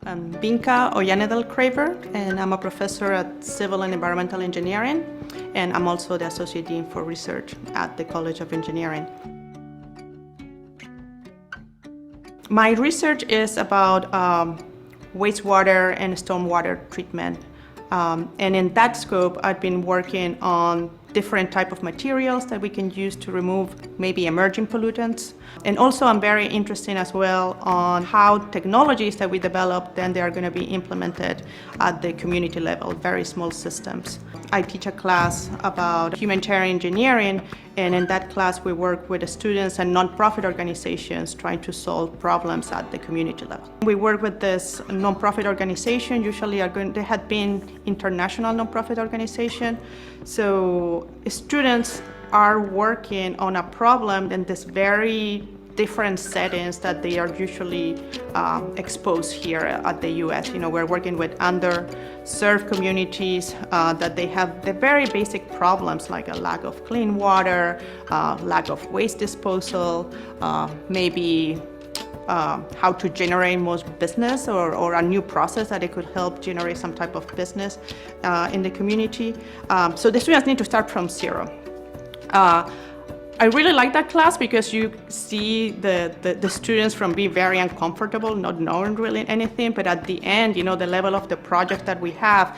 I'm Vinka Oyanedel-Craver, and I'm a professor at Civil and Environmental Engineering, and I'm also the Associate Dean for Research at the College of Engineering. My research is about wastewater and stormwater treatment. And in that scope, I've been working on different type of materials that we can use to remove maybe emerging pollutants. And also I'm very interested as well on how technologies that we develop, then they are going to be implemented at the community level, very small systems. I teach a class about humanitarian engineering, and in that class we work with the students and nonprofit organizations trying to solve problems at the community level. We work with this nonprofit organization, usually they had been international nonprofit organization. So students are working on a problem in this very different settings that they are usually exposed here at the U.S. You know, we're working with underserved communities that they have the very basic problems like a lack of clean water, lack of waste disposal, maybe how to generate more business or a new process that it could help generate some type of business in the community. So the students need to start from zero. I really like that class because you see the students from being very uncomfortable, not knowing really anything, but at the end, you know, the level of the project that we have,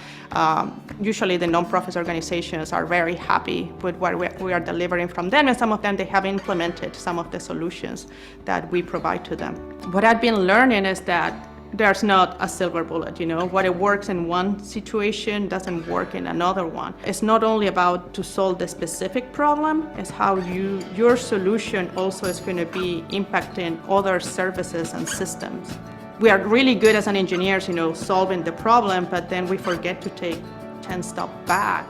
usually the nonprofit organizations are very happy with what we are delivering from them, and some of them, they have implemented some of the solutions that we provide to them. What I've been learning is that there's not a silver bullet, you know. What it works in one situation doesn't work in another one. It's not only about to solve the specific problem, it's how your solution also is going to be impacting other services and systems. We are really good as an engineers, you know, solving the problem, but then we forget to take 10 steps back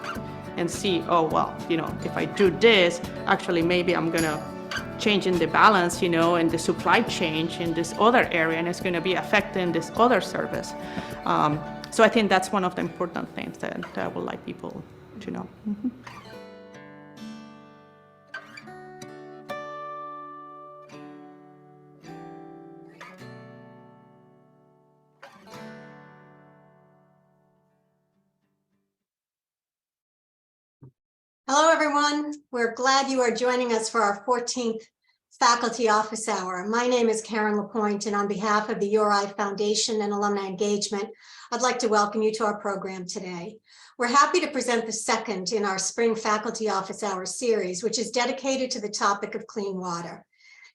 and see, oh, well, you know, if I do this, actually maybe I'm gonna change in the balance, you know, and the supply chain in this other area, and it's going to be affecting this other service. So I think that's one of the important things that I would like people to know. Mm-hmm. Hello, everyone. We're glad you are joining us for our 14th Faculty Office Hour. My name is Karen LaPointe, and on behalf of the URI Foundation and Alumni Engagement, I'd like to welcome you to our program today. We're happy to present the second in our Spring Faculty Office Hour series, which is dedicated to the topic of clean water.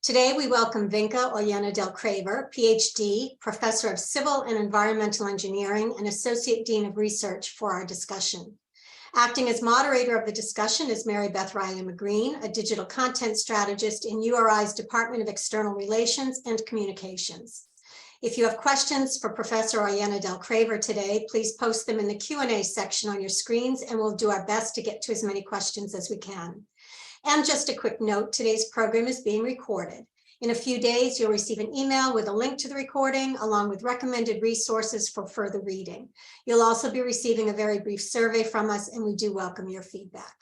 Today, we welcome Vinka Oyanedel-Craver, Ph.D., Professor of Civil and Environmental Engineering and Associate Dean of Research for our discussion. Acting as moderator of the discussion is Mary Beth Riley-McGreen, a digital content strategist in URI's Department of External Relations and Communications. If you have questions for Professor Oyanedel-Craver today, please post them in the Q&A section on your screens, and we'll do our best to get to as many questions as we can. And just a quick note, today's program is being recorded. In a few days, you'll receive an email with a link to the recording, along with recommended resources for further reading. You'll also be receiving a very brief survey from us, and we do welcome your feedback.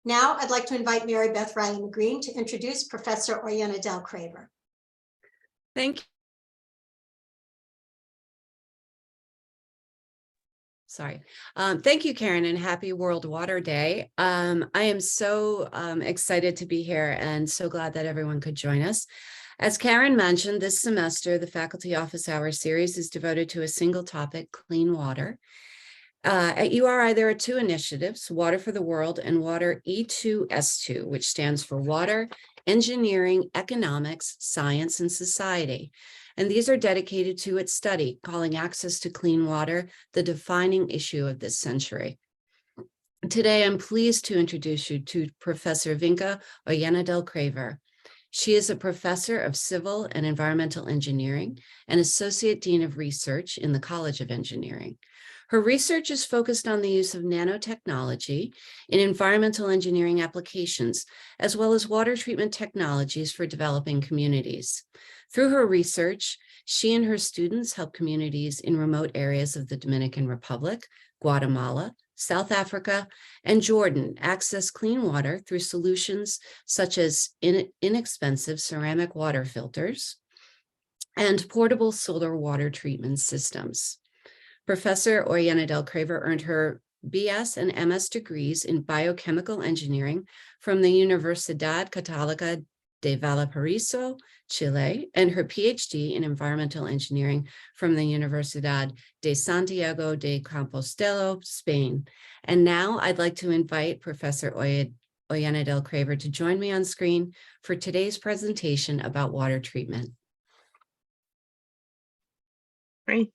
Now, I'd like to invite Mary Beth Riley-McGreen to introduce Professor Oyanedel-Craver. Thank you. Thank you, Karen, and happy World Water Day. I am so excited to be here and so glad that everyone could join us. As Karen mentioned, this semester, the Faculty Office Hour series is devoted to a single topic, clean water. At URI, there are two initiatives, Water for the World and Water E2S2, which stands for Water, Engineering, Economics, Science, and Society. And these are dedicated to its study, calling access to clean water the defining issue of this century. Today, I'm pleased to introduce you to Professor Vinka Oyanedel-Craver. She is a professor of civil and environmental engineering and associate dean of research in the College of Engineering. Her research is focused on the use of nanotechnology in environmental engineering applications, as well as water treatment technologies for developing communities. Through her research, she and her students help communities in remote areas of the Dominican Republic, Guatemala, South Africa, and Jordan access clean water through solutions such as inexpensive ceramic water filters, and portable solar water treatment systems. Professor Oyanedel-Craver earned her BS and MS degrees in biochemical engineering from the Universidad Católica de Valparaíso, Chile, and her Ph.D. in environmental engineering from the Universidad de Santiago de Compostela, Spain. And now I'd like to invite Professor Oyanedel-Craver to join me on screen for today's presentation about water treatment. Great.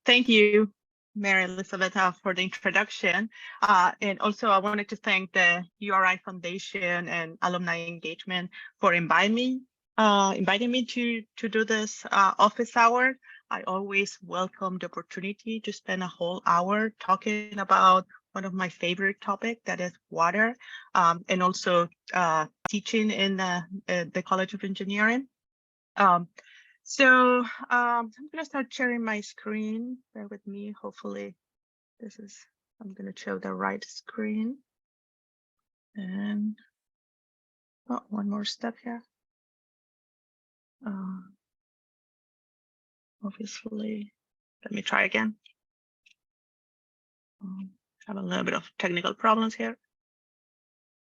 Thank you, Mary Elizabeth, for the introduction. And also I wanted to thank the URI Foundation and Alumni Engagement for inviting me to do this office hour. I always welcome the opportunity to spend a whole hour talking about one of my favorite topics, that is water, and also teaching in the College of Engineering. So I'm going to start sharing my screen. Bear with me. Hopefully I'm going to show the right screen. And one more step here. Obviously, let me try again. Have a little bit of technical problems here.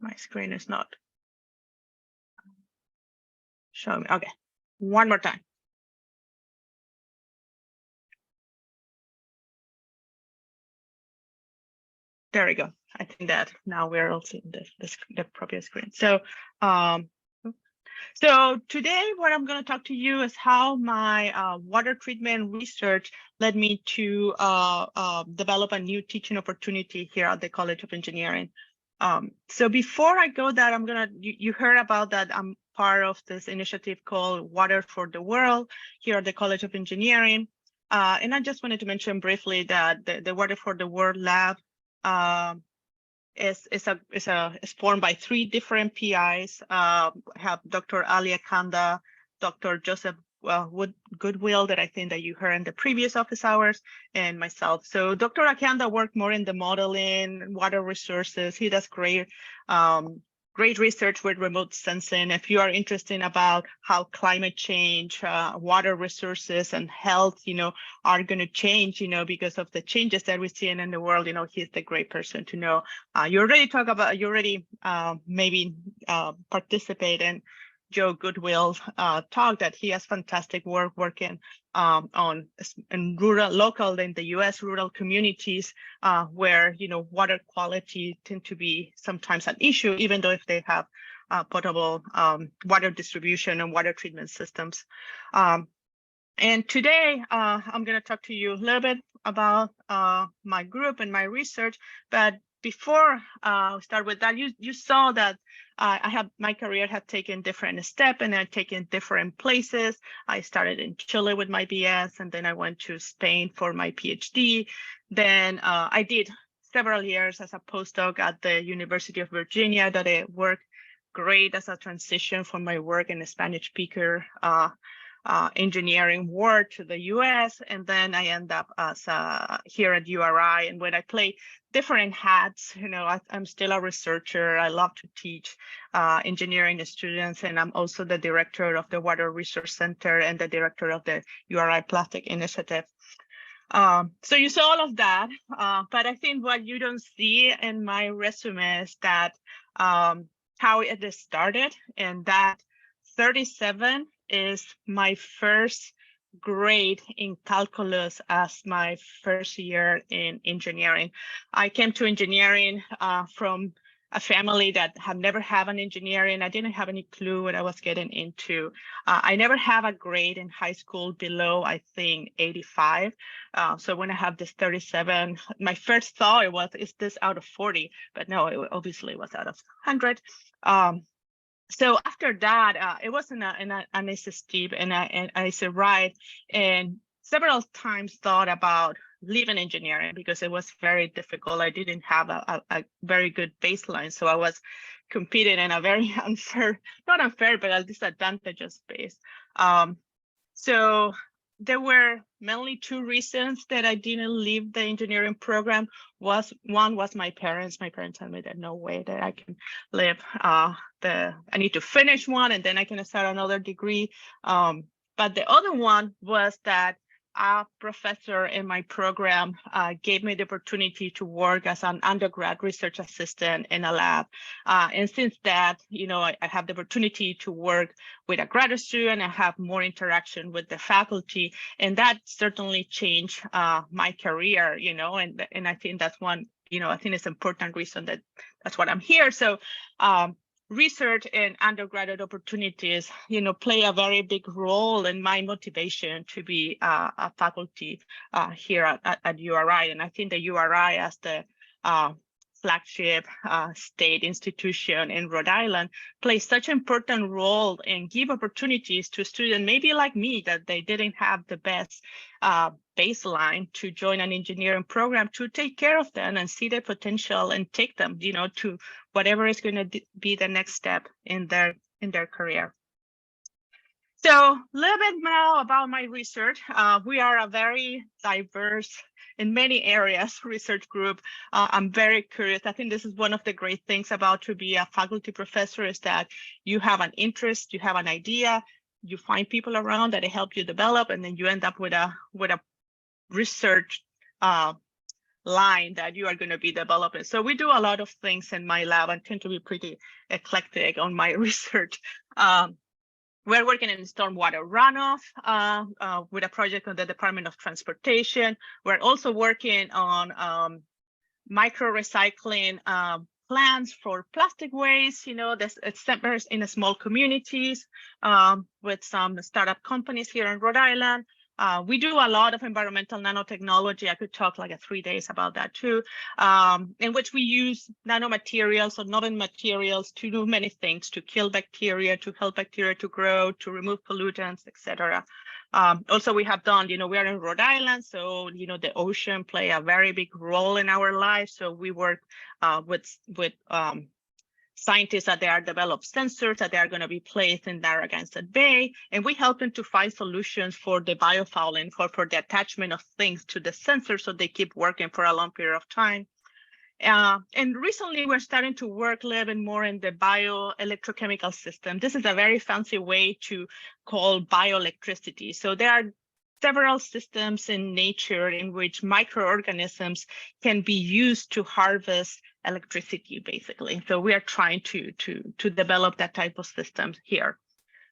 My screen is not showing me. Okay, one more time. There we go. I think that now we're also in the appropriate screen. So, so today what I'm going to talk to you is how my water treatment research led me to develop a new teaching opportunity here at the College of Engineering. So before I go that, you heard about that I'm part of this initiative called Water for the World here at the College of Engineering. And I just wanted to mention briefly that the Water for the World Lab is formed by 3 different PIs. Have Dr. Ali Akanda, Dr. Joseph Goodwill, that I think that you heard in the previous office hours, and myself. So Dr. Akanda worked more in the modeling, water resources. He does great research with remote sensing. If you are interested about how climate change, water resources, and health, are going to change, because of the changes that we're seeing in the world, he's the great person to know. You already maybe participate in Joe Goodwill's talk that he has fantastic work working in local in the U.S. rural communities where water quality tend to be sometimes an issue, even though if they have potable water distribution and water treatment systems. And today I'm going to talk to you a little bit about my group and my research, but before we start with that, you saw that my career had taken different steps and I'd taken different places. I started in Chile with my BS, and then I went to Spain for my PhD. Then I did several years as a postdoc at the University of Virginia that I worked great as a transition from my work in a Spanish speaker engineering world to the US, and then I end up as here at URI. And when I play different hats, I'm still a researcher. I love to teach engineering students, and I'm also the director of the Water Resource Center and the director of the URI Plastic Initiative. So you saw all of that, but I think what you don't see in my resume is that how it started, and that 37 is my first grade in calculus as my first year in engineering. I came to engineering from a family that had never had an engineering. I didn't have any clue what I was getting into. I never had a grade in high school below, I think, 85. So when I have this 37, my first thought was, is this out of 40? But no, it obviously was out of 100. So after that, it was an SST, and I said, right, and several times thought about leaving engineering because it was very difficult. I didn't have a very good baseline, so I was competing in a very not unfair, but a disadvantageous space. So there were mainly 2 reasons that I didn't leave the engineering program. One was my parents. My parents told me that no way that I can live I need to finish one and then I can start another degree. But the other one was that a professor in my program gave me the opportunity to work as an undergrad research assistant in a lab. And since that, I have the opportunity to work with a graduate student and have more interaction with the faculty. And that certainly changed my career, and I think that's one, I think it's an important reason that's what I'm here. So research and undergraduate opportunities, play a very big role in my motivation to be a faculty here at URI. And I think the URI, as the flagship state institution in Rhode Island, plays such an important role and give opportunities to students, maybe like me, that they didn't have the best baseline to join an engineering program, to take care of them and see their potential and take them, to whatever is going to be the next step in their career. So a little bit now about my research. We are a very diverse, in many areas, research group. I'm very curious. I think this is one of the great things about to be a faculty professor, is that you have an interest, you have an idea, you find people around that help you develop, and then you end up with a research line that you are going to be developing. So we do a lot of things in my lab. I tend to be pretty eclectic on my research. We're working in stormwater runoff with a project on the Department of Transportation. We're also working on micro-recycling plans for plastic waste, it's centers in small communities with some startup companies here in Rhode Island. We do a lot of environmental nanotechnology. I could talk like 3 days about that too, in which we use nanomaterials or novel materials to do many things, to kill bacteria, to help bacteria to grow, to remove pollutants, etc. Also, we have done, we are in Rhode Island, so, the ocean play a very big role in our lives. So we work with scientists that they are develop sensors that they are going to be placed in Narragansett Bay, and we help them to find solutions for the biofouling, for the attachment of things to the sensor so they keep working for a long period of time. And recently we're starting to work a little bit more in the bioelectrochemical system. This is a very fancy way to call bioelectricity. So there are several systems in nature in which microorganisms can be used to harvest electricity, basically. So we are trying to develop that type of systems here.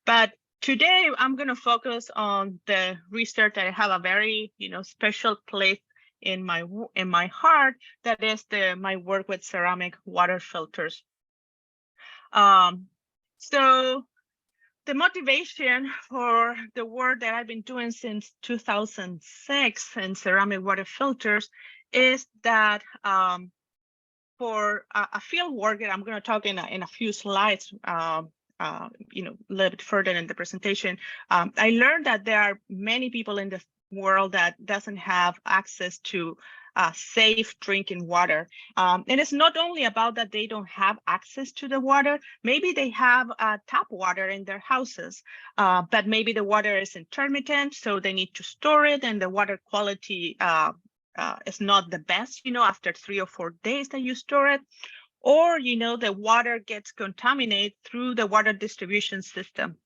But today I'm going to focus on the research that I have a very, special place in my heart. That is my work with ceramic water filters. So the motivation for the work that I've been doing since 2006 in ceramic water filters is that for a field work that I'm going to talk in a few slides, a little bit further in the presentation, I learned that there are many people in the world that doesn't have access to safe drinking water. And it's not only about that they don't have access to the water, maybe they have tap water in their houses, but maybe the water is intermittent, so they need to store it, and the water quality is not the best, after 3 or 4 days that you store it. Or, the water gets contaminated through the water distribution system.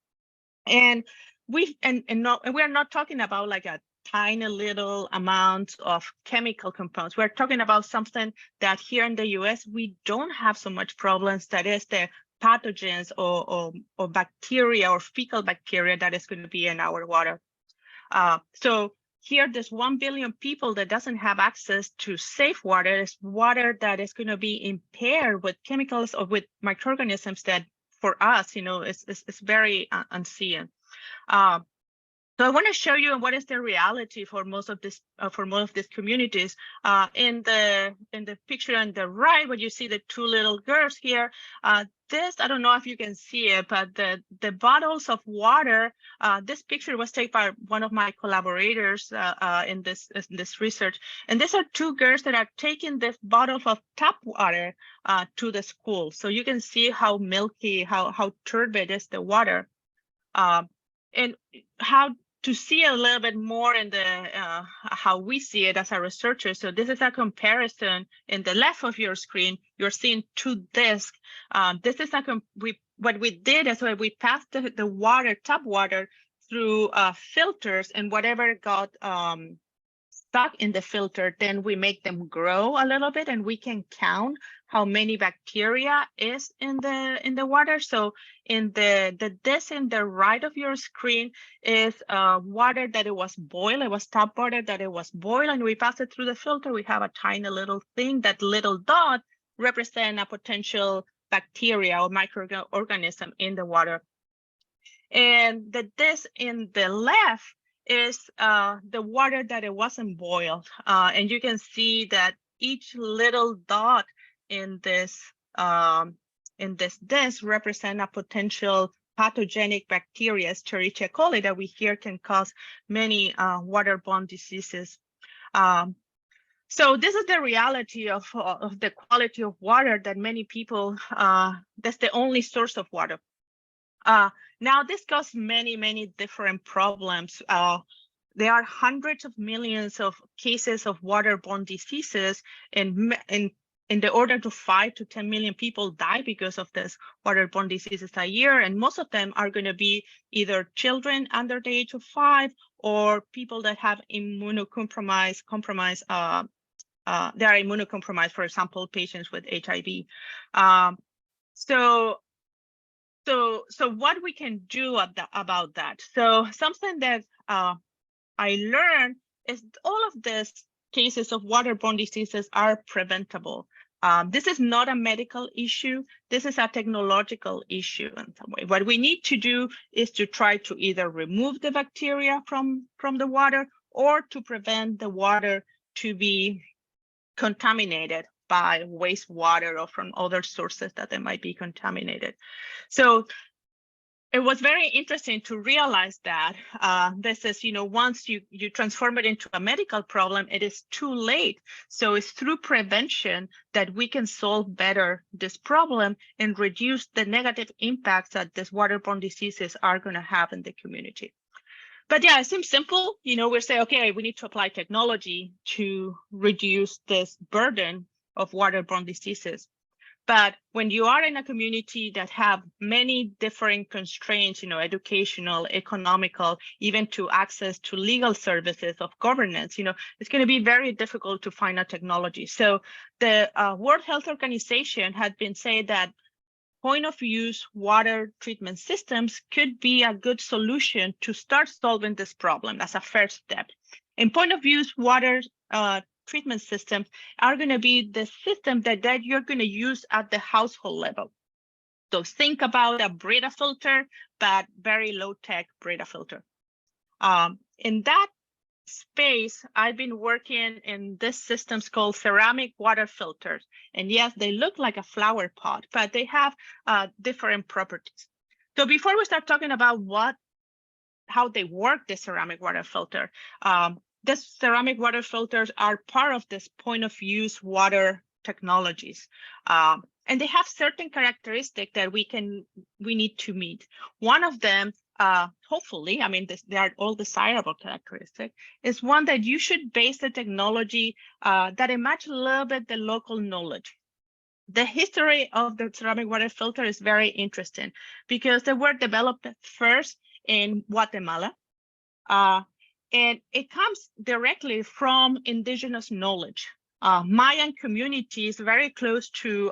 And we are not talking about like a tiny little amount of chemical compounds. We're talking about something that here in the US, we don't have so much problems. That is the pathogens or bacteria or fecal bacteria that is going to be in our water. So here, there's 1 billion people that doesn't have access to safe water. It's water that is going to be impaired with chemicals or with microorganisms that for us, is very unseen. So I want to show you what is the reality for most of these communities. In the picture on the right, where you see the 2 little girls here, this, I don't know if you can see it, but the bottles of water, this picture was taken by one of my collaborators in this research. And these are 2 girls that are taking this bottle of tap water to the school. So you can see how milky, how turbid is the water. And how to see a little bit more in the how we see it as a researcher. So this is a comparison. In the left of your screen, you're seeing 2 discs. This is what we did is we passed the water, tap water, through filters, and whatever got stuck in the filter, then we make them grow a little bit, and we can count how many bacteria is in the water. So in this in the right of your screen is water that it was boiled. It was tap water that it was boiled, and we pass it through the filter. We have a tiny little thing. That little dot represent a potential bacteria or microorganism in the water. And this in the left is the water that it wasn't boiled. And you can see that each little dot in this represent a potential pathogenic bacteria, Escherichia coli, that we hear can cause many waterborne diseases. So this is the reality of the quality of water that many people, that's the only source of water. Now this causes many different problems. There are hundreds of millions of cases of waterborne diseases, and in the order to 5 to 10 million people die because of this waterborne diseases a year, and most of them are going to be either children under the age of 5 or people that have immunocompromised. They are immunocompromised, for example, patients with HIV. So what we can do about that? So something that I learned is all of these cases of waterborne diseases are preventable. This is not a medical issue. This is a technological issue in some way. What we need to do is to try to either remove the bacteria from the water, or to prevent the water to be contaminated by wastewater or from other sources that they might be contaminated. So it was very interesting to realize that this is, once you transform it into a medical problem, it is too late. So it's through prevention that we can solve better this problem and reduce the negative impacts that these waterborne diseases are going to have in the community. But yeah, it seems simple. We say, okay, we need to apply technology to reduce this burden of waterborne diseases. But when you are in a community that have many different constraints, educational, economical, even to access to legal services of governance, it's going to be very difficult to find a technology. So the World Health Organization had been saying that point-of-use water treatment systems could be a good solution to start solving this problem as a first step. And point-of-use water treatment systems are going to be the system that you're going to use at the household level. So think about a Brita filter, but very low-tech Brita filter. In that space, I've been working in this systems called ceramic water filters. And yes, they look like a flower pot, but they have different properties. So before we start talking about how they work, the ceramic water filter, these ceramic water filters are part of this point-of-use water technologies. And they have certain characteristics that we need to meet. One of them, hopefully, they are all desirable characteristics, is one that you should base the technology that it match a little bit the local knowledge. The history of the ceramic water filter is very interesting because they were developed first in Guatemala. And it comes directly from indigenous knowledge. Mayan communities very close to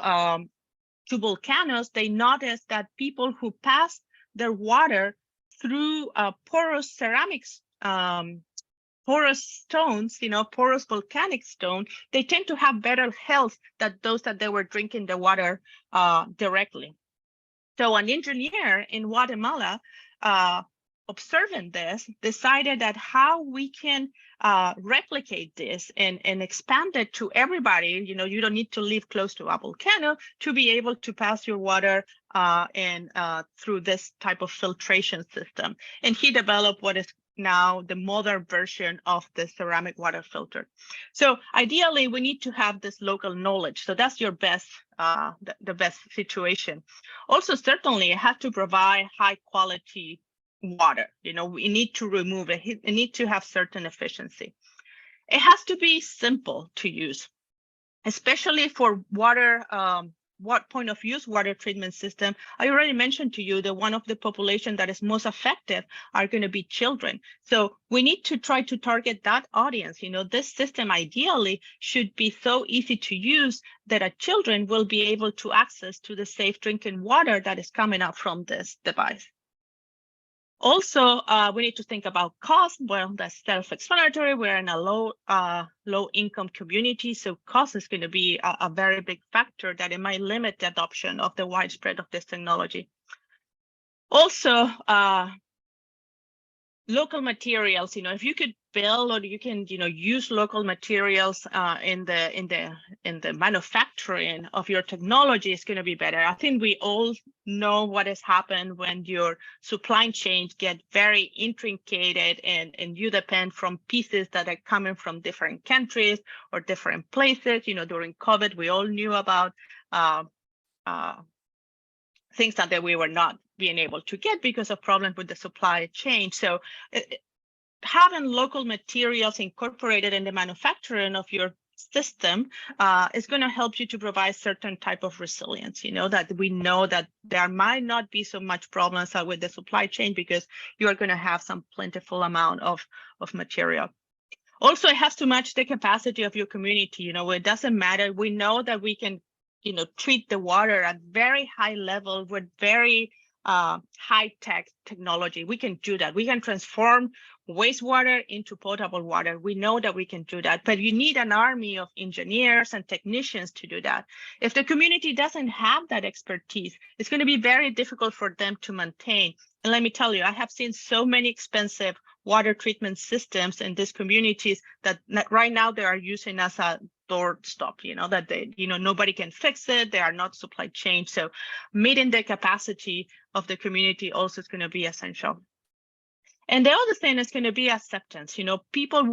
volcanoes, they noticed that people who pass their water through porous ceramics, porous stones, porous volcanic stone, they tend to have better health than those that they were drinking the water directly. So an engineer in Guatemala, observing this, decided that how we can replicate this and expand it to everybody. You don't need to live close to a volcano to be able to pass your water through this type of filtration system. And he developed what is now the modern version of the ceramic water filter. So ideally, we need to have this local knowledge. So that's your best, the best situation. Also, certainly, it has to provide high quality water. We need to remove it. It needs to have certain efficiency. It has to be simple to use, especially for water point of use water treatment system, I already mentioned to you that one of the population that is most affected are going to be children. So we need to try to target that audience. This system ideally should be so easy to use that our children will be able to access to the safe drinking water that is coming up from this device. Also, we need to think about cost. Well, that's self-explanatory. We're in a low income community, so cost is going to be a very big factor that it might limit the adoption of the widespread of this technology. Also, local materials. If you could build or you can use local materials in the manufacturing of your technology, is going to be better. I think we all know what has happened when your supply chains get very intricated and you depend from pieces that are coming from different countries or different places. During COVID, we all knew about things that we were not being able to get because of problems with the supply chain. So having local materials incorporated in the manufacturing of your system is going to help you to provide certain type of resilience, that we know that there might not be so much problems with the supply chain because you are going to have some plentiful amount of material. Also, it has to match the capacity of your community. It doesn't matter. We know that we can treat the water at very high level with very high-tech technology. We can do that. We can transform wastewater into potable water. We know that we can do that, but you need an army of engineers and technicians to do that. If the community doesn't have that expertise, it's going to be very difficult for them to maintain. And let me tell you, I have seen so many expensive water treatment systems in these communities that right now they are using as a doorstop, that they, nobody can fix it. They are not supply chain. So meeting the capacity of the community also is going to be essential. And the other thing is going to be acceptance. People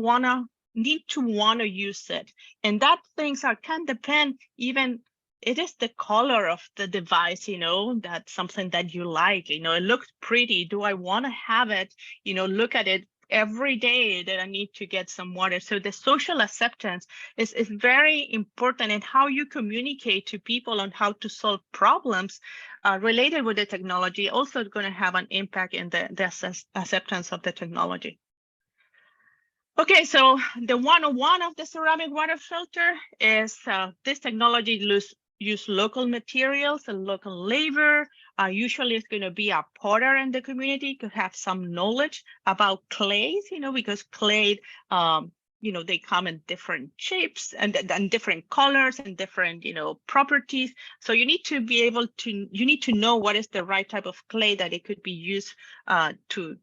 need to want to use it. And that things can depend even, it is the color of the device, that's something that you like, it looks pretty. Do I want to have it, look at it every day that I need to get some water? So the social acceptance is very important in how you communicate to people on how to solve problems related with the technology. Also going to have an impact in the acceptance of the technology. Okay, so the 101 of the ceramic water filter is this technology use local materials and local labor. Usually it's going to be a potter in the community could have some knowledge about clays, because clay, they come in different shapes and different colors and different, properties. So you need to be able to, you need to know what is the right type of clay that it could be used to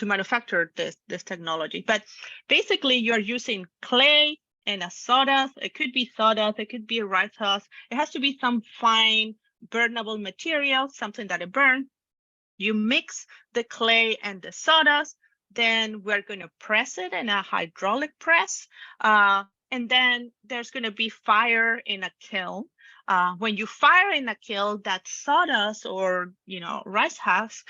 manufacture this technology. But basically you're using clay and a sawdust. It could be sawdust, it could be a rice husk. It has to be some fine burnable material, something that it burns. You mix the clay and the sawdust, then we're going to press it in a hydraulic press. And then there's going to be fire in a kiln. When you fire in a kiln, that sawdust or rice husk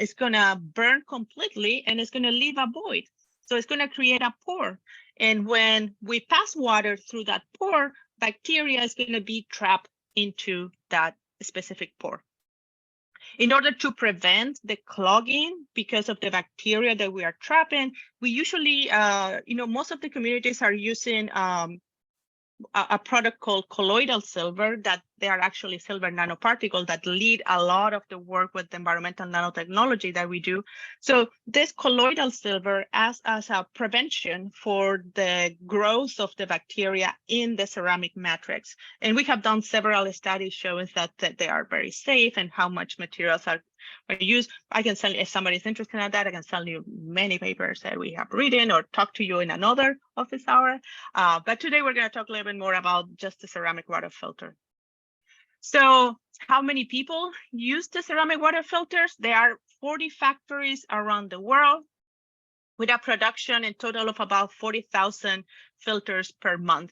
is going to burn completely and it's going to leave a void. So it's going to create a pore. And when we pass water through that pore, bacteria is going to be trapped into that specific pore. In order to prevent the clogging because of the bacteria that we are trapping, we usually, most of the communities are using a product called colloidal silver, that they are actually silver nanoparticles that lead a lot of the work with the environmental nanotechnology that we do. So this colloidal silver as a prevention for the growth of the bacteria in the ceramic matrix. And we have done several studies showing that they are very safe and how much materials are used. I can send, if somebody's interested in that, I can send you many papers that we have written or talk to you in another office hour. But today we're going to talk a little bit more about just the ceramic water filter. So how many people use the ceramic water filters? There are 40 factories around the world with a production in total of about 40,000 filters per month.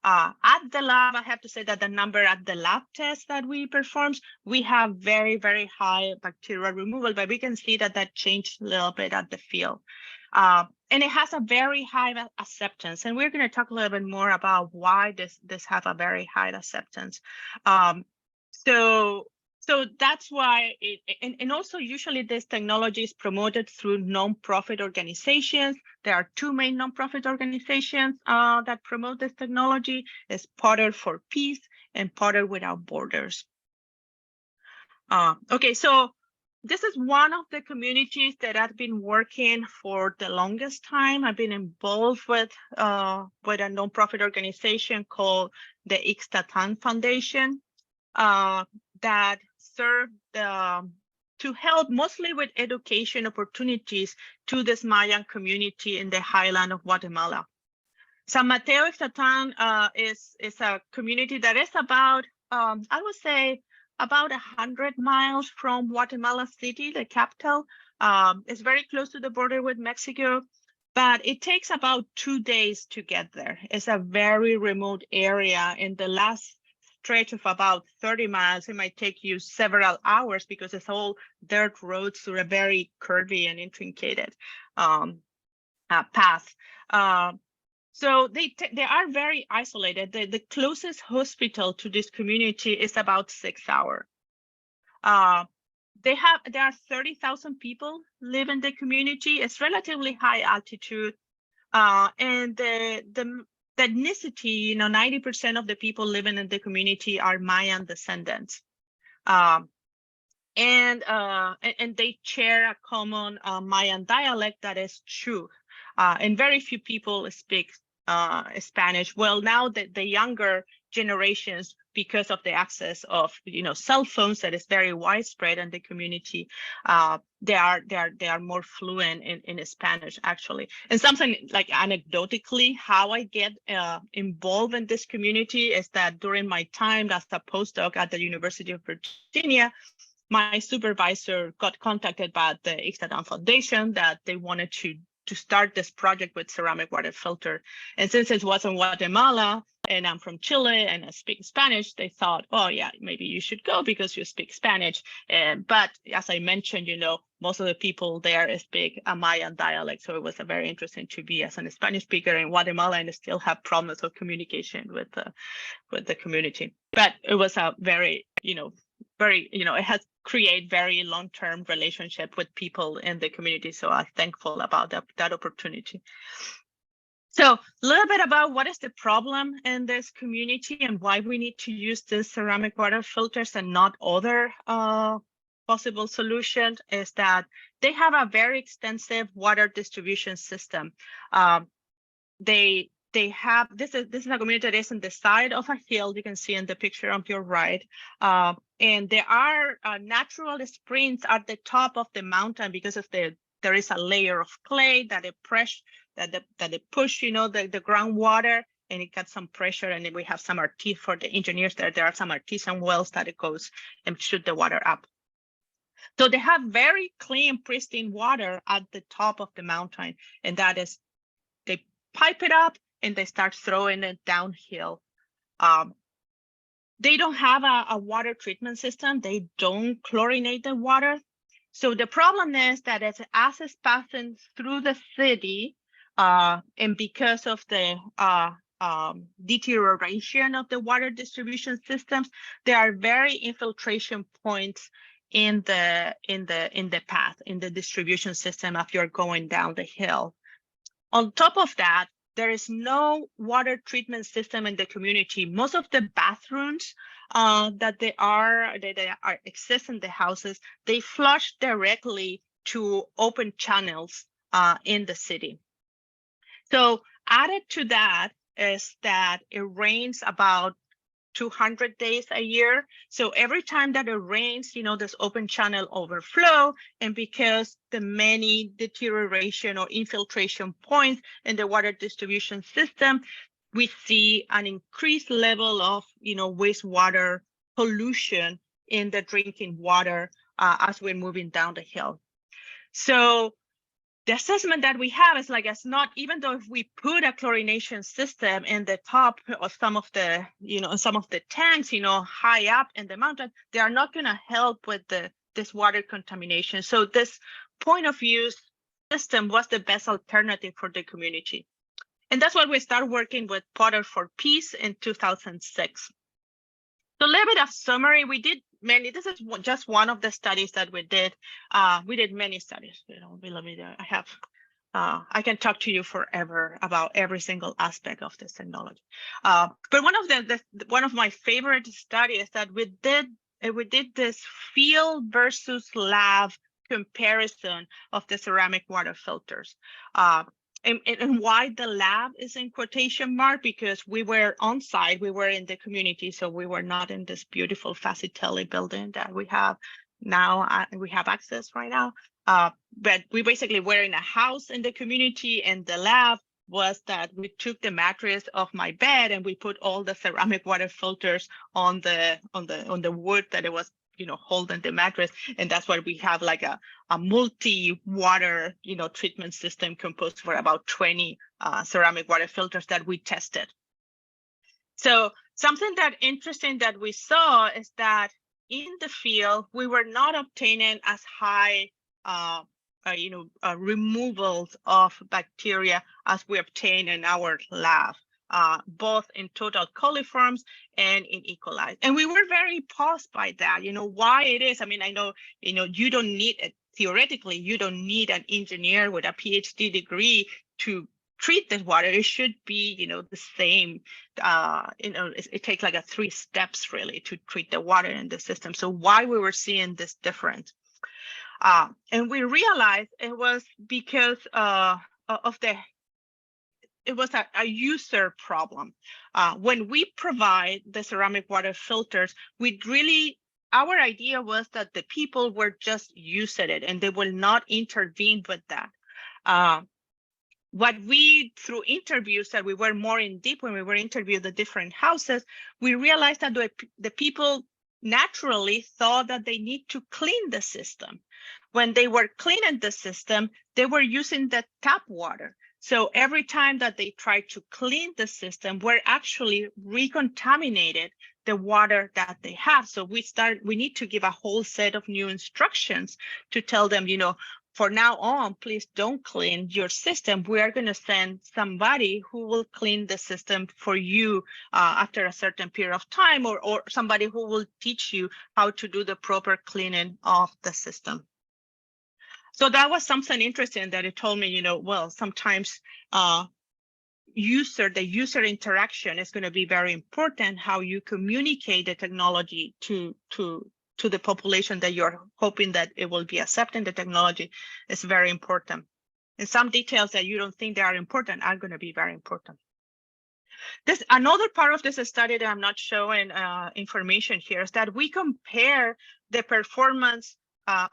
At the lab, I have to say that the number at the lab test that we performed, we have very, very high bacterial removal, but we can see that changed a little bit at the field. And it has a very high acceptance. And we're going to talk a little bit more about why this have a very high acceptance. So that's why and also usually this technology is promoted through nonprofit organizations. There are two main nonprofit organizations that promote this technology. It's Potter for Peace and Potter Without Borders. Okay, so this is one of the communities that I've been working for the longest time. I've been involved with a nonprofit organization called the Ixtatan Foundation that serve to help mostly with education opportunities to this Mayan community in the highland of Guatemala. San Mateo Ixtatan is a community that is about, I would say, about 100 miles from Guatemala City, the capital. It's very close to the border with Mexico, but it takes about 2 days to get there. It's a very remote area. In the last stretch of about 30 miles, it might take you several hours because it's all dirt roads through a very curvy and intricated path. So they are very isolated. The closest hospital to this community is about 6 hours. There are 30,000 people live in the community. It's relatively high altitude, and the ethnicity, 90% of the people living in the community are Mayan descendants, and they share a common Mayan dialect that is Chu, and very few people speak Spanish. Well, now the younger generations, because of the access of cell phones that is very widespread in the community, they are more fluent in Spanish actually. And something like anecdotally, how I get involved in this community is that during my time as a postdoc at the University of Virginia, my supervisor got contacted by the Ixtatan Foundation that they wanted to start this project with ceramic water filter. And since it was in Guatemala and I'm from Chile and I speak Spanish, they thought, oh yeah, maybe you should go because you speak Spanish. But as I mentioned, most of the people there speak a Mayan dialect. So it was very interesting to be as a Spanish speaker in Guatemala and still have problems of communication with the community. But it was a very, it has create very long-term relationship with people in the community. So I'm thankful about that opportunity. So a little bit about what is the problem in this community and why we need to use these ceramic water filters and not other possible solutions is that they have a very extensive water distribution system. They have, this is a community that is on the side of a hill, you can see in the picture on your right. And there are natural springs at the top of the mountain because of there is a layer of clay that it push, the groundwater, and it got some pressure. And then we have some for the engineers there are some artesian wells that it goes and shoot the water up. So they have very clean, pristine water at the top of the mountain, and that is, they pipe it up and they start throwing it downhill. They don't have a water treatment system. They don't chlorinate the water. So the problem is that as it's passing through the city, and because of the deterioration of the water distribution systems, there are very infiltration points in the path, in the distribution system if you're going down the hill. On top of that, there is no water treatment system in the community. Most of the bathrooms that exist in the houses, they flush directly to open channels in the city. So added to that is that it rains about 200 days a year. So every time that it rains, this open channel overflow. And because the many deterioration or infiltration points in the water distribution system, we see an increased level of, wastewater pollution in the drinking water as we're moving down the hill. So the assessment that we have is like, it's not, even though if we put a chlorination system in the top of some of the, some of the tanks, high up in the mountain, they are not going to help with this water contamination. So this point of use system was the best alternative for the community. And that's why we started working with Potter for Peace in 2006. So a little bit of summary, we did many, this is just one of the studies that we did. We did many studies, believe me, I can talk to you forever about every single aspect of this technology. But one of my favorite studies that we did this field versus lab comparison of the ceramic water filters. And why the lab is in quotation mark, because we were on site, we were in the community, so we were not in this beautiful Facitelli building that we have now, we have access right now. But we basically were in a house in the community, and the lab was that we took the mattress off my bed and we put all the ceramic water filters on the wood that it was holding the mattress, and that's why we have like a multi-water treatment system composed for about 20 ceramic water filters that we tested. So something that interesting that we saw is that in the field we were not obtaining as high removals of bacteria as we obtain in our lab, both in total coliforms and in E. coli. And we were very paused by that, why it is. I mean, I know, you don't need it. Theoretically, you don't need an engineer with a Ph.D. degree to treat this water. It should be, the same. It takes like 3 steps really to treat the water in the system. So why we were seeing this difference? And we realized it was because it was a user problem. When we provide the ceramic water filters, our idea was that the people were just using it and they will not intervene with that. What we, through interviews that we were more in deep when we were interviewing the different houses, we realized that the people naturally thought that they need to clean the system. When they were cleaning the system, they were using the tap water. So every time that they tried to clean the system, we're actually recontaminated the water that they have. So we need to give a whole set of new instructions to tell them, for now on, please don't clean your system. We are going to send somebody who will clean the system for you after a certain period of time, or somebody who will teach you how to do the proper cleaning of the system. So that was something interesting that it told me, well, sometimes the user interaction is going to be very important. How you communicate the technology to the population that you're hoping that it will be accepting the technology is very important. And some details that you don't think they are important are going to be very important. Another part of this study that I'm not showing information here is that we compare the performance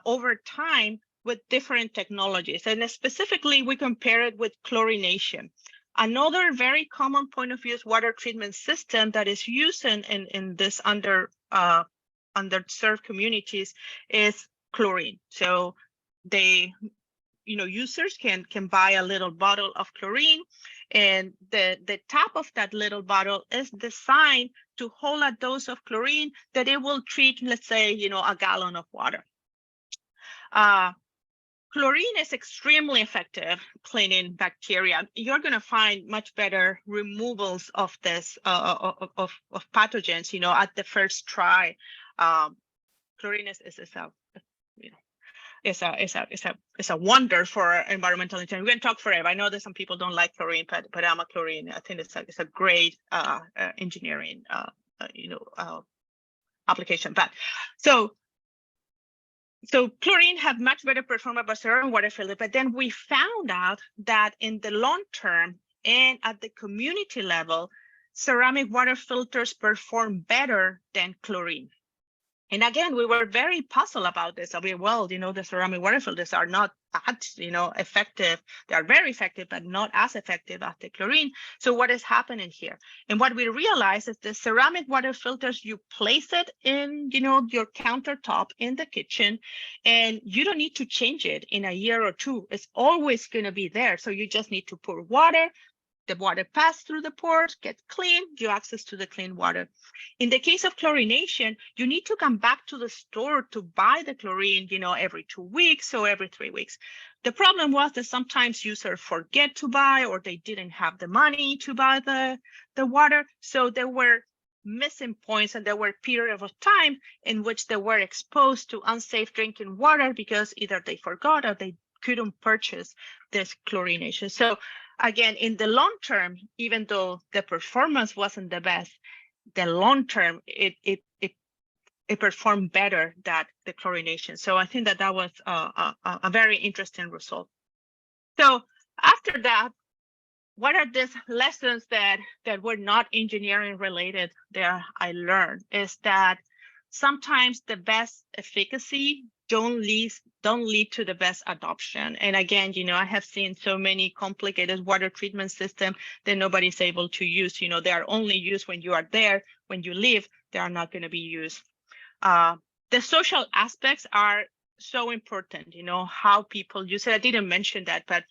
over time with different technologies. And specifically, we compare it with chlorination. Another very common point of view is water treatment system that is used in this underserved communities is chlorine. So users can buy a little bottle of chlorine, and the top of that little bottle is designed to hold a dose of chlorine that it will treat, let's say, a gallon of water. Chlorine is extremely effective cleaning bacteria. You're going to find much better removals of this of pathogens, at the first try. Chlorine is a wonder for environmental engineering. We can talk forever. I know that some people don't like chlorine, but I'm a chlorine. I think it's a great engineering application. But so chlorine have much better performance by ceramic water filter, but then we found out that in the long term and at the community level, ceramic water filters perform better than chlorine. And again, we were very puzzled about this. I mean, well, the ceramic water filters are not as, effective. They are very effective, but not as effective as the chlorine. So what is happening here? And what we realized is the ceramic water filters, you place it in, your countertop in the kitchen, and you don't need to change it in a year or two. It's always going to be there. So you just need to pour water, the water passes through the pores, gets clean, you access to the clean water. In the case of chlorination, you need to come back to the store to buy the chlorine, every 2 weeks or every 3 weeks. The problem was that sometimes users forget to buy, or they didn't have the money to buy the water. So there were missing points, and there were periods of time in which they were exposed to unsafe drinking water because either they forgot or they couldn't purchase this chlorination. So again, in the long term, even though the performance wasn't the best, the long term it performed better than the chlorination. So I think that was a very interesting result. So after that, what are these lessons that were not engineering related that I learned is that sometimes the best efficacy don't lead to the best adoption. And again, I have seen so many complicated water treatment systems that nobody's able to use. They are only used when you are there. When you leave, they are not going to be used. The social aspects are so important, how people use it. I didn't mention that, but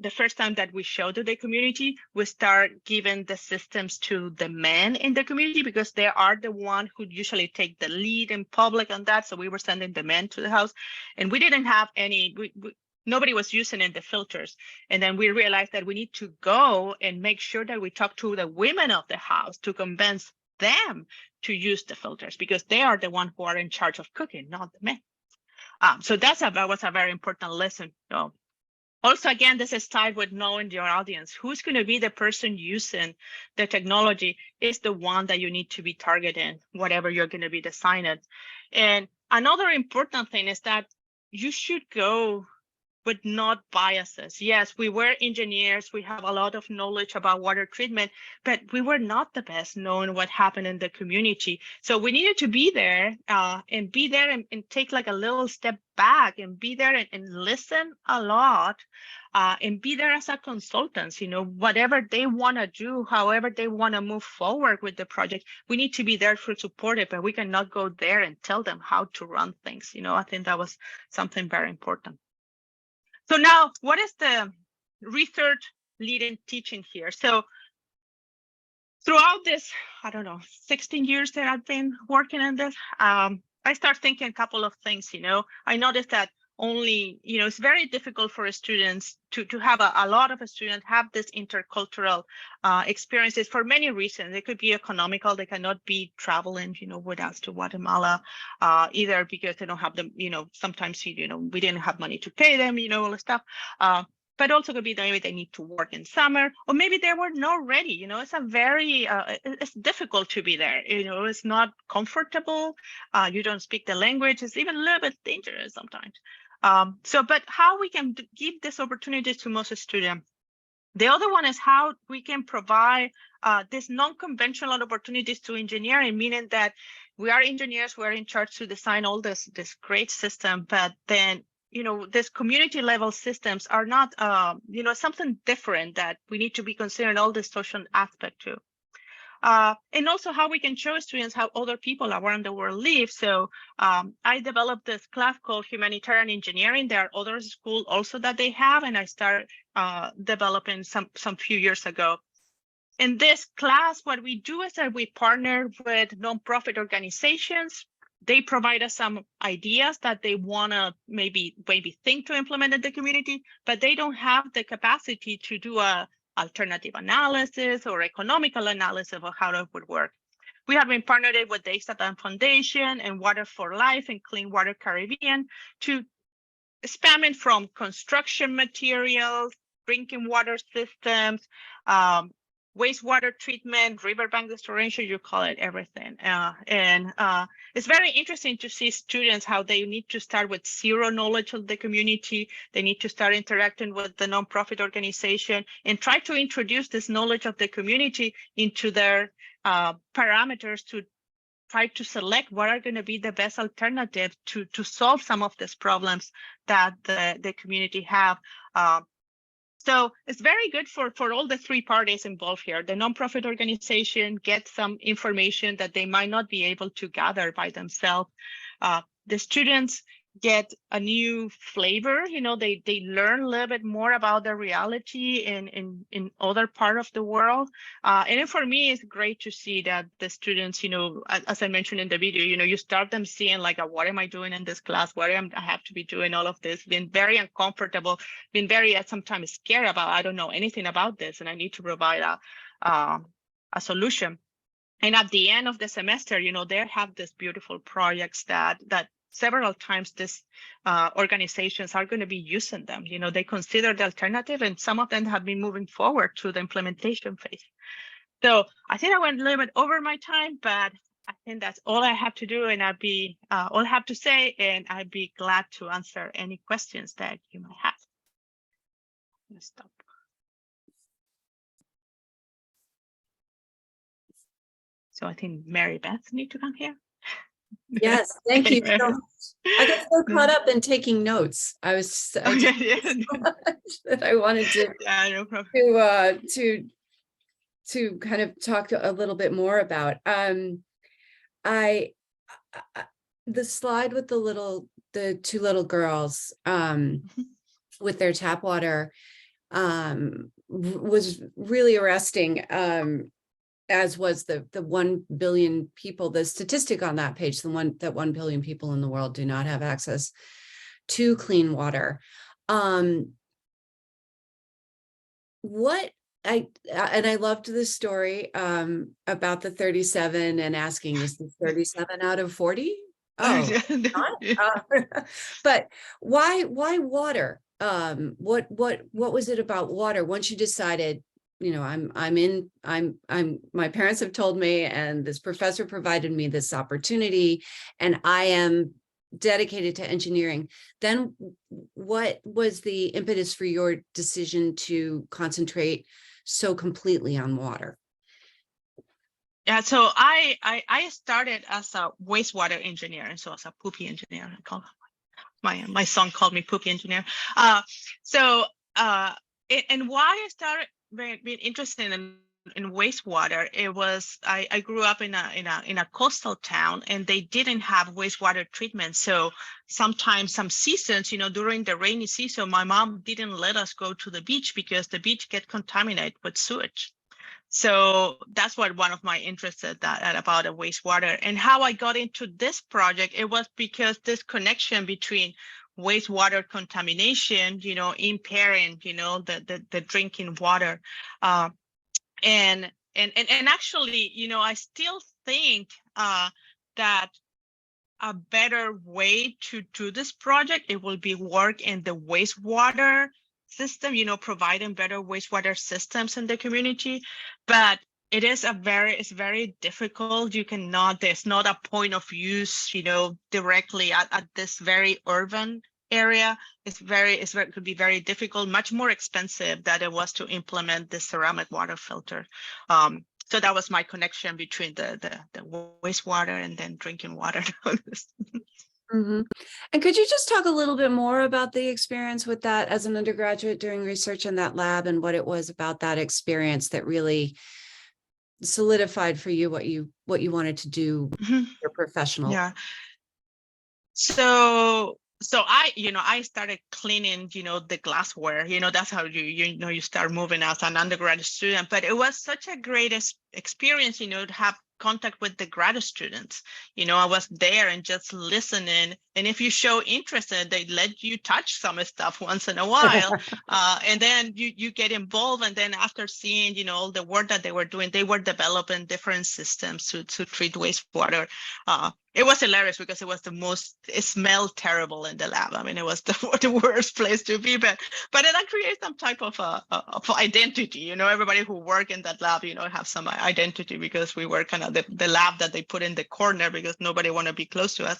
the first time that we showed to the community, we start giving the systems to the men in the community because they are the one who usually take the lead in public on that. So we were sending the men to the house, and we didn't have any, nobody was using the filters. And then we realized that we need to go and make sure that we talk to the women of the house to convince them to use the filters because they are the ones who are in charge of cooking, not the men. So that was a very important lesson. Also, again, this is tied with knowing your audience. Who's going to be the person using the technology is the one that you need to be targeting, whatever you're going to be designing. And another important thing is that you should go with not biases. Yes, we were engineers. We have a lot of knowledge about water treatment, but we were not the best knowing what happened in the community. So we needed to be there and take like a little step back and be there and listen a lot and be there as a consultant, whatever they want to do, however they want to move forward with the project, we need to be there to support it, but we cannot go there and tell them how to run things. I think that was something very important. So now, what is the research leading teaching here? So throughout this, 16 years that I've been working on this, I start thinking a couple of things, I noticed that only, it's very difficult for students to have a lot of students have this intercultural experiences for many reasons. It could be economical. They cannot be traveling, with us to Guatemala, either because they don't have them, sometimes, we didn't have money to pay them, all the stuff. But also could be that maybe they need to work in summer, or maybe they were not ready. It's a very, it's difficult to be there. It's not comfortable. You don't speak the language. It's even a little bit dangerous sometimes. But how we can give these opportunities to most students. The other one is how we can provide these non-conventional opportunities to engineering, meaning that we are engineers, we're in charge to design all this great system, but then these community level systems are not, something different that we need to be considering all the social aspect too. And also how we can show students how other people around the world live. So I developed this class called Humanitarian Engineering. There are other schools also that they have, and I started developing some few years ago. In this class, what we do is that we partner with nonprofit organizations. They provide us some ideas that they want to maybe think to implement in the community, but they don't have the capacity to do a alternative analysis or economical analysis of how it would work. We have been partnered with the Ixtatan Foundation and Water for Life and Clean Water Caribbean to span from construction materials, drinking water systems, wastewater treatment, riverbank restoration, you call it everything. It's very interesting to see students how they need to start with zero knowledge of the community. They need to start interacting with the nonprofit organization and try to introduce this knowledge of the community into their parameters to try to select what are going to be the best alternative to solve some of these problems that the community have. So it's very good for all the three parties involved here. The nonprofit organization gets some information that they might not be able to gather by themselves. The students get a new flavor. They learn a little bit more about the reality in other part of the world. And then for me, it's great to see that the students, as I mentioned in the video, you start them seeing like, what am I doing in this class? What am I have to be doing all of this? Been very uncomfortable, been very sometimes scared about, I don't know anything about this, and I need to provide a solution. And at the end of the semester, they have these beautiful projects that several times these organizations are going to be using them. They consider the alternative, and some of them have been moving forward to the implementation phase. So I think I went a little bit over my time, but I think that's all I have to do, and I'll be all I have to say, and I'd be glad to answer any questions that you might have. I'm gonna stop. So I think Mary Beth need to come here. Yes, thank you so much. I got so caught up in taking notes. I took so much that I wanted to no problem. to kind of talk a little bit more about. The slide with the two little girls with their tap water was really arresting. As was the 1 billion people, the statistic on that page, that 1 billion people in the world do not have access to clean water. I loved the story about the 37 and asking, is this 37 out of 40? Oh, but why water? What was it about water once you decided, my parents have told me, and this professor provided me this opportunity, and I am dedicated to engineering? Then what was the impetus for your decision to concentrate so completely on water? Yeah, so I started as a wastewater engineer, and so as a poopy engineer. My son called me poopy engineer. And why I started being interested in wastewater, it was I grew up in a coastal town, and they didn't have wastewater treatment. So sometimes some seasons, during the rainy season, my mom didn't let us go to the beach because the beach get contaminated with sewage. So that's what one of my interests about the wastewater. And how I got into this project, it was because this connection between wastewater contamination, impairing, the drinking water. And actually, I still think that a better way to do this project, it will be work in the wastewater system, providing better wastewater systems in the community. But it's very difficult. There's not a point of use, directly at this very urban area. It could be very difficult, much more expensive than it was to implement the ceramic water filter. So that was my connection between the wastewater and then drinking water. Mm-hmm. And could you just talk a little bit more about the experience with that as an undergraduate doing research in that lab, and what it was about that experience that really solidified for you what you wanted to do, your professional? Yeah. So I started cleaning, the glassware, that's how you start moving as an undergraduate student. But it was such a great experience, to have contact with the grad students. I was there and just listening. And if you show interest, they let you touch some stuff once in a while. And then you get involved. And then after seeing, all the work that they were doing, they were developing different systems to treat wastewater. It was hilarious because it smelled terrible in the lab. I mean, it was the worst place to be, but it creates some type of identity. Everybody who work in that lab, have some identity, because we were kind of the lab that they put in the corner because nobody want to be close to us.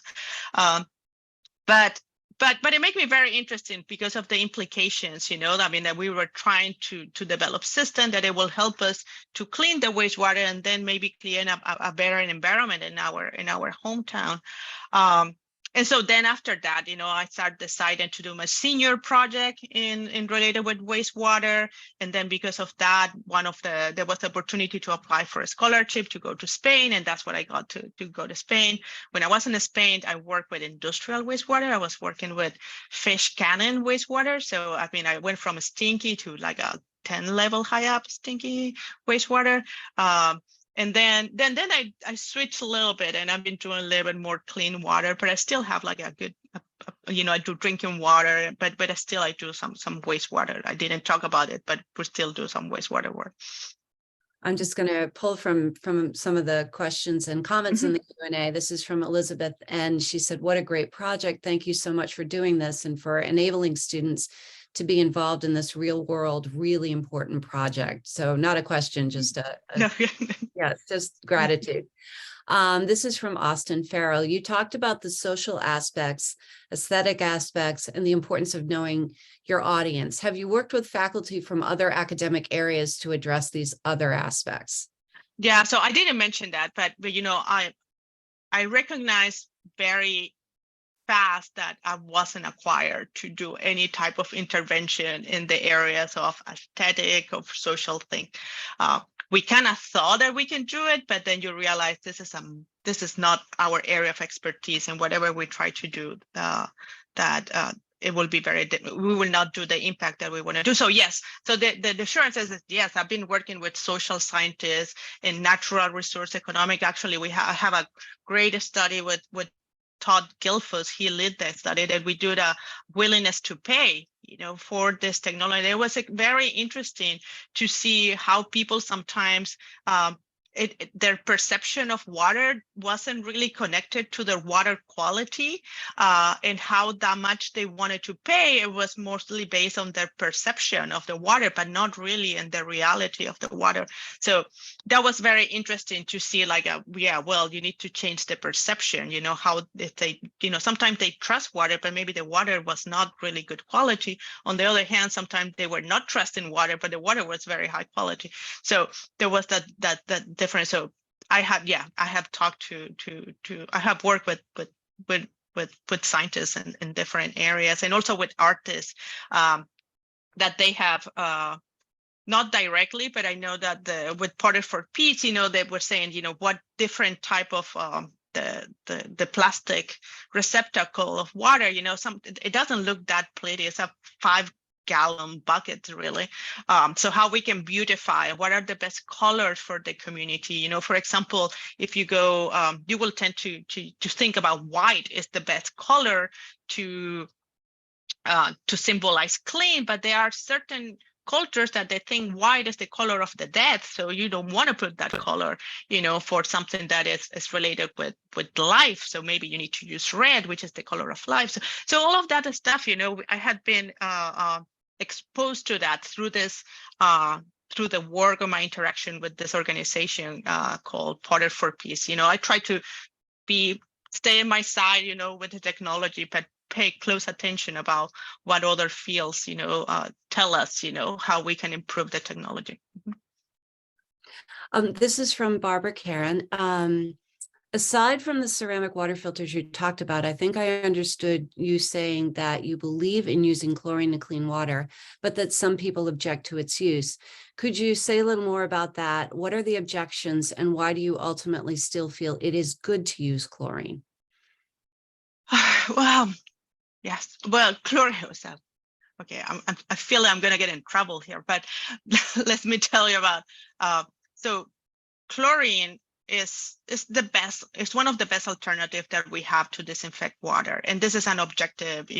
But it made me very interesting because of the implications, that we were trying to develop system that it will help us to clean the wastewater and then maybe clean up a better environment in our hometown. And so then after that, I started deciding to do my senior project in related with wastewater. And then because of that, there was the opportunity to apply for a scholarship to go to Spain. And that's what I got to go to Spain. When I was in Spain, I worked with industrial wastewater. I was working with fish cannon wastewater. So, I went from stinky to like a 10 level high up stinky wastewater. And then I switched a little bit, and I've been doing a little bit more clean water, but I still have like a good, I do drinking water, but I do some wastewater. I didn't talk about it, but we still do some wastewater work. I'm just going to pull from some of the questions and comments in the Q&A. This is from Elizabeth, and she said, "What a great project. Thank you so much for doing this and for enabling students to be involved in this real world, really important project." So not a question, just just gratitude. This is from Austin Farrell. "You talked about the social aspects, aesthetic aspects, and the importance of knowing your audience. Have you worked with faculty from other academic areas to address these other aspects?" Yeah, so I didn't mention that, but I recognize very fast that I wasn't acquired to do any type of intervention in the areas of aesthetic, of social thing. We kind of thought that we can do it, but then you realize this is not our area of expertise, and whatever we try to do, it will be we will not do the impact that we want to do. So yes, so the assurance is that yes, I've been working with social scientists and natural resource economic. Actually, I have a great study with Todd Gilfus. He led that study that we do the willingness to pay, for this technology. It was very interesting to see how people sometimes their perception of water wasn't really connected to their water quality, and how that much they wanted to pay. It was mostly based on their perception of the water, but not really in the reality of the water. So that was very interesting to see, you need to change the perception, how if they, sometimes they trust water, but maybe the water was not really good quality. On the other hand, sometimes they were not trusting water, but the water was very high quality. So there was that difference. So I have talked I have worked with scientists in different areas, and also with artists, that they have not directly, but I know that with Porter for Peace, they were saying, what different type of the plastic receptacle of water, it doesn't look that pretty. It's a 5-gallon bucket, really. So how we can beautify, what are the best colors for the community? For example, if you go, you will tend to think about white is the best color to symbolize clean, but there are certain cultures that they think white is the color of the dead, so you don't want to put that color, for something that is related with life. So maybe you need to use red, which is the color of life. So all of that stuff, I had been exposed to that through this through the work of my interaction with this organization called Porter for Peace. I try to stay on my side, with the technology, but pay close attention about what other fields, tell us, how we can improve the technology. This is from Barbara Karen. Aside from the ceramic water filters you talked about, I think I understood you saying that you believe in using chlorine to clean water, but that some people object to its use. Could you say a little more about that? What are the objections, and why do you ultimately still feel it is good to use chlorine? Well, yes. Well, chlorine was okay. I feel I'm going to get in trouble here, but let me tell you about. So chlorine is the best. It's one of the best alternatives that we have to disinfect water, and this is an objective.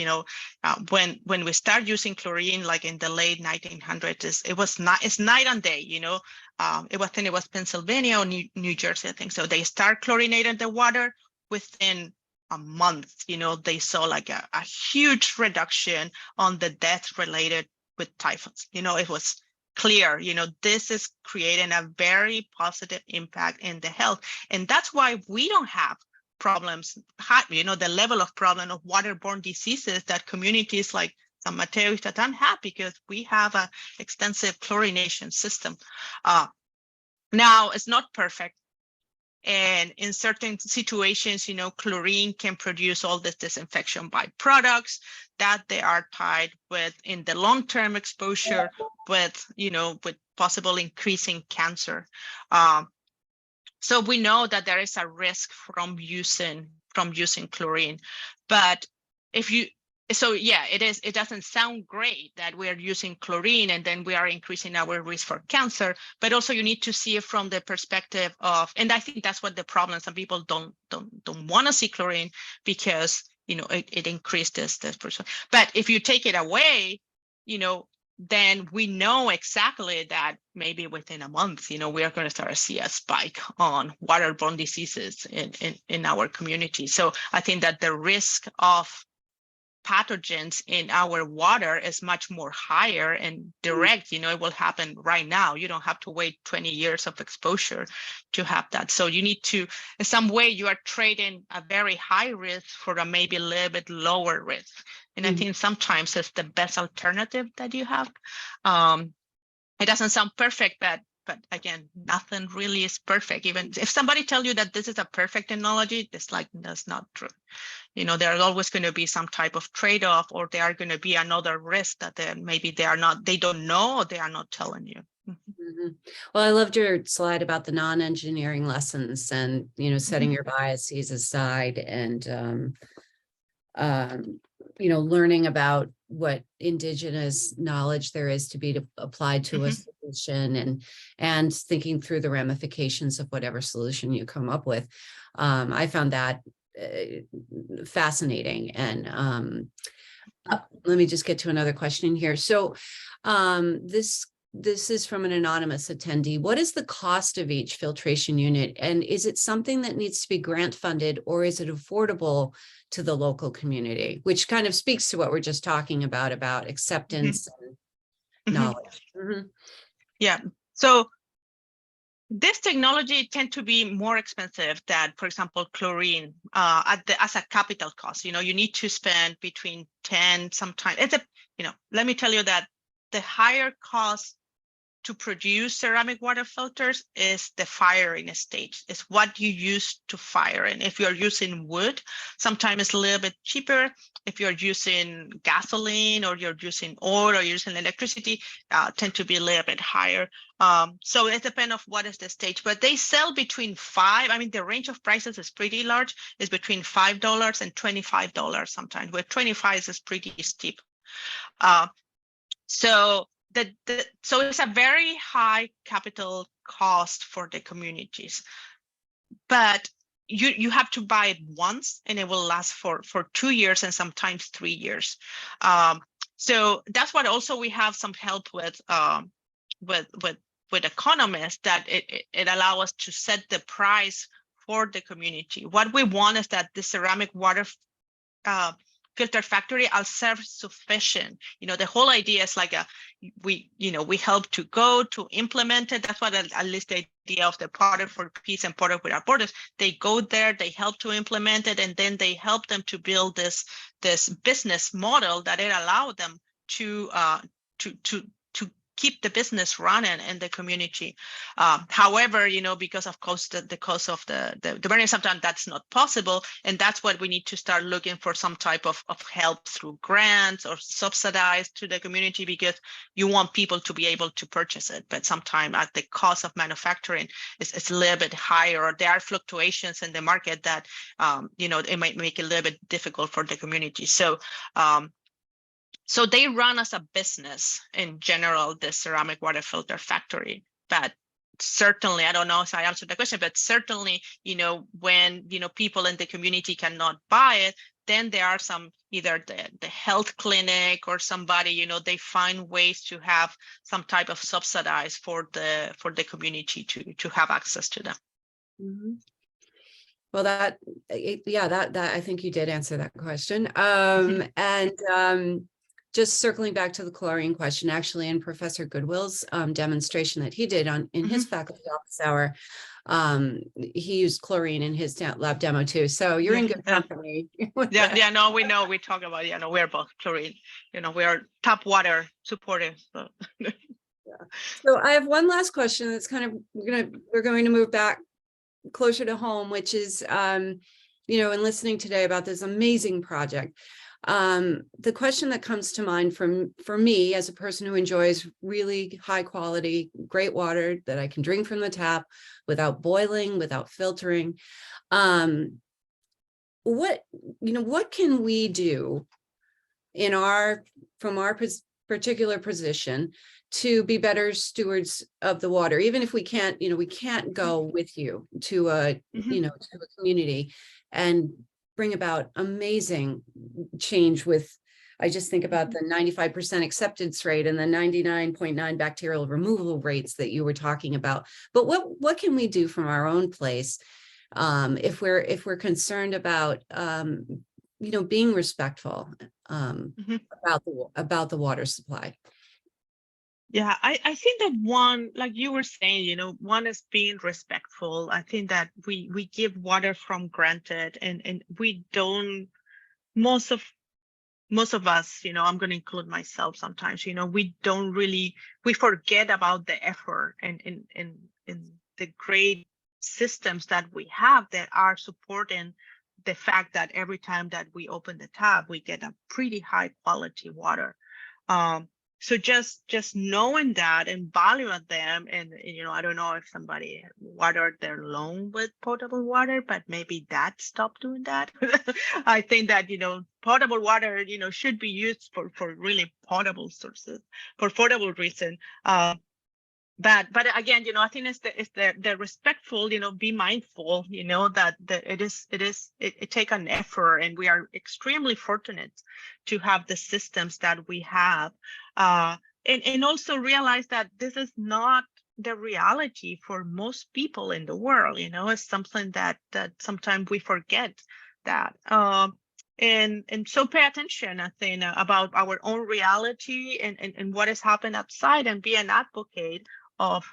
When we start using chlorine, like in the late 1900s, it's night and day. It was Pennsylvania or New Jersey, I think. So they start chlorinating the water. Within a month, they saw like a huge reduction on the death related with typhus. It was clear, this is creating a very positive impact in the health. And that's why we don't have problems, the level of problem of waterborne diseases that communities like San Mateo Yucatan have, because we have an extensive chlorination system. Now, it's not perfect. And in certain situations, chlorine can produce all this disinfection byproducts that they are tied with in the long-term exposure with possible increasing cancer. So we know that there is a risk from using chlorine, but it doesn't sound great that we are using chlorine and then we are increasing our risk for cancer, but also you need to see it from the perspective of, and I think that's what the problem, some people don't want to see chlorine because, it increases this person. But if you take it away, then we know exactly that maybe within a month, we are going to start to see a spike on waterborne diseases in our community. So I think that the risk of pathogens in our water is much more higher and direct. It will happen right now. You don't have to wait 20 years of exposure to have that. So you need to, in some way, you are trading a very high risk for a maybe a little bit lower risk. And I think sometimes it's the best alternative that you have. It doesn't sound perfect, but again, nothing really is perfect. Even if somebody tells you that this is a perfect technology, that's not true. There are always going to be some type of trade-off, or there are going to be another risk that they don't know, or they are not telling you. Well, I loved your slide about the non-engineering lessons and, setting your biases aside and, learning about what indigenous knowledge there is to be applied to a solution and thinking through the ramifications of whatever solution you come up with. I found that fascinating. And let me just get to another question here. So this is from an anonymous attendee. What is the cost of each filtration unit? And is it something that needs to be grant funded, or is it affordable to the local community? Which kind of speaks to what we're just talking about acceptance and knowledge. Yeah. So this technology tends to be more expensive than, for example, chlorine as a capital cost. You need to spend between 10, sometimes let me tell you that the higher cost to produce ceramic water filters is the firing stage. It's what you use to fire. And if you're using wood, sometimes it's a little bit cheaper. If you're using gasoline or you're using oil or using electricity, tend to be a little bit higher. So it depends on what is the stage, but they sell between the range of prices is pretty large. It's between $5 and $25 sometimes, where 25 is pretty steep. So it's a very high capital cost for the communities, but you have to buy it once and it will last for 2 years and sometimes 3 years. So that's what also we have some help with economists, that it allows us to set the price for the community. What we want is that the ceramic water filter factory are self-sufficient. The whole idea is we help to go to implement it. That's what at least the idea of the Product for Peace and Product Without Borders. They go there, they help to implement it, and then they help them to build this business model that it allowed them to keep the business running in the community. However, because of course the cost of the burning, sometimes that's not possible, and that's what we need to start looking for, some type of help through grants or subsidized to the community, because you want people to be able to purchase it, but sometimes at the cost of manufacturing it's a little bit higher, or there are fluctuations in the market that it might make it a little bit difficult for the community. So they run as a business in general, the ceramic water filter factory. But certainly, I don't know if I answered the question, but certainly, when, people in the community cannot buy it, then there are some, either the health clinic or somebody, they find ways to have some type of subsidize for the community to have access to them. Well, that I think you did answer that question. And just circling back to the chlorine question, actually, in Professor Goodwill's demonstration that he did in his faculty office hour, he used chlorine in his lab demo too. So you're in good company. No, we know, we talk about, we're both chlorine, we are tap water supportive. So. So I have one last question that's kind of, we're going to move back closer to home, which is, you know, in listening today about this amazing project. The question that comes to mind for me as a person who enjoys really high quality, great water that I can drink from the tap without boiling, without filtering, what can we do from our particular position to be better stewards of the water, even if we can't, we can't go with you to a, to a community and bring about amazing change with, I just think about the 95% acceptance rate and the 99.9 bacterial removal rates that you were talking about. But what can we do from our own place if we're concerned about being respectful about the water supply? Yeah, I think that one, like you were saying, one is being respectful. I think that we give water from granted, and we don't, most of us, I'm going to include myself sometimes, we don't really, we forget about the effort and the great systems that we have that are supporting the fact that every time that we open the tap, we get a pretty high quality water. So just knowing that and valuing them, and I don't know if somebody watered their lawn with potable water, but maybe that stopped doing that. I think that potable water should be used for really potable sources, for potable reason. But again, I think it's the respectful, be mindful, that it take an effort, and we are extremely fortunate to have the systems that we have, and also realize that this is not the reality for most people in the world. It's something that sometimes we forget that. And so pay attention, I think, about our own reality and what has happened outside, and be an advocate of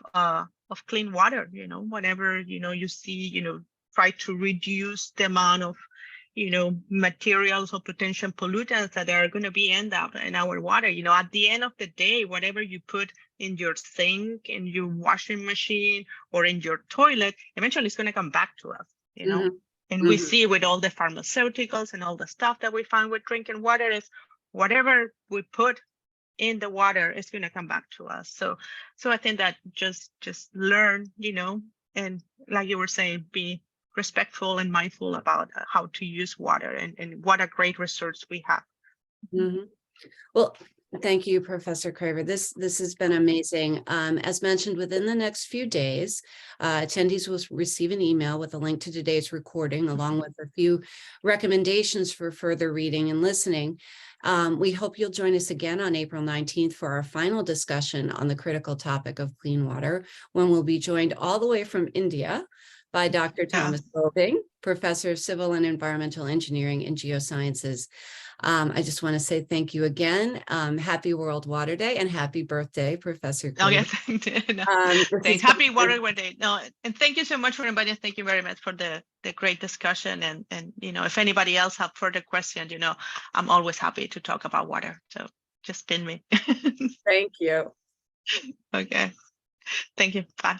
clean water. Whenever you see, try to reduce the amount of materials or potential pollutants that are going to be end up in our water. At the end of the day, whatever you put in your sink, in your washing machine, or in your toilet, eventually it's going to come back to us. And we see with all the pharmaceuticals and all the stuff that we find with drinking water, is whatever we put in the water is going to come back to us. So I think that just learn, and like you were saying, be respectful and mindful about how to use water, and what a great resource we have. Well, thank you, Professor Craver. This has been amazing. As mentioned, within the next few days, attendees will receive an email with a link to today's recording, along with a few recommendations for further reading and listening. We hope you'll join us again on April 19th for our final discussion on the critical topic of clean water, when we'll be joined all the way from India by Dr. Thomas Boving, Professor of Civil and Environmental Engineering and Geosciences. I just want to say thank you again. Happy World Water Day, and happy birthday, Professor Craver. Oh, yes. Thanks. Happy Water Day. No, and thank you so much for inviting us. Thank you very much for the great discussion. And if anybody else have further questions, I'm always happy to talk about water. So just pin me. Thank you. Okay. Thank you. Bye.